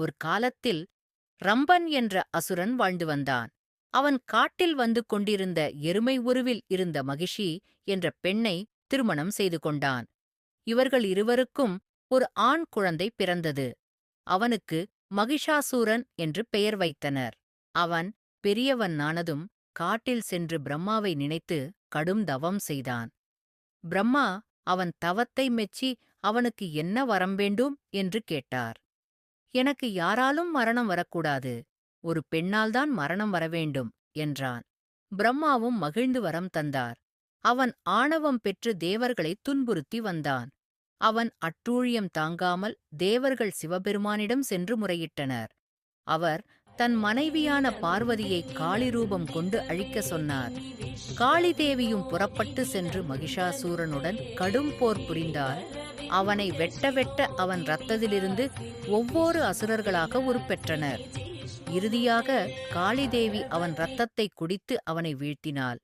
ஒரு காலத்தில் ரம்பன் என்ற அசுரன் வாழ்ந்து வந்தான். அவன் காட்டில் வந்து கொண்டிருந்த எருமை உருவில் இருந்த மகிஷி என்ற பெண்ணை திருமணம் செய்து கொண்டான். இவர்கள் இருவருக்கும் ஒரு ஆண் குழந்தை பிறந்தது. அவனுக்கு மகிஷாசூரன் என்று பெயர் வைத்தனர். அவன் பெரியவனானதும் காட்டில் சென்று பிரம்மாவை நினைத்து கடும் தவம் செய்தான். பிரம்மா அவன் தவத்தை மெச்சி அவனுக்கு என்ன வரம் வேண்டும் என்று கேட்டார். எனக்கு யாராலும் மரணம் வரக்கூடாது, ஒரு பெண்ணால்தான் மரணம் வரவேண்டும் என்றான். பிரம்மாவும் மகிழ்ந்து வரம் தந்தார். அவன் ஆணவம் பெற்று தேவர்களை துன்புறுத்தி வந்தான். அவன் அட்டூழியம் தாங்காமல் தேவர்கள் சிவபெருமானிடம் சென்று முறையிட்டனர். அவர் தன் மனைவியான பார்வதியை காளி ரூபம் கொண்டு அழிக்க சொன்னார். காளி தேவியும் புறப்பட்டு சென்று மகிஷாசூரனுடன் கடும் போர் புரிந்தார். அவனை வெட்ட வெட்ட அவன் இரத்தத்திலிருந்து ஒவ்வொரு அசுரர்களாக உருப்பெற்றனர். இறுதியாக காளிதேவி அவன் இரத்தத்தை குடித்து அவனை வீழ்த்தினாள்.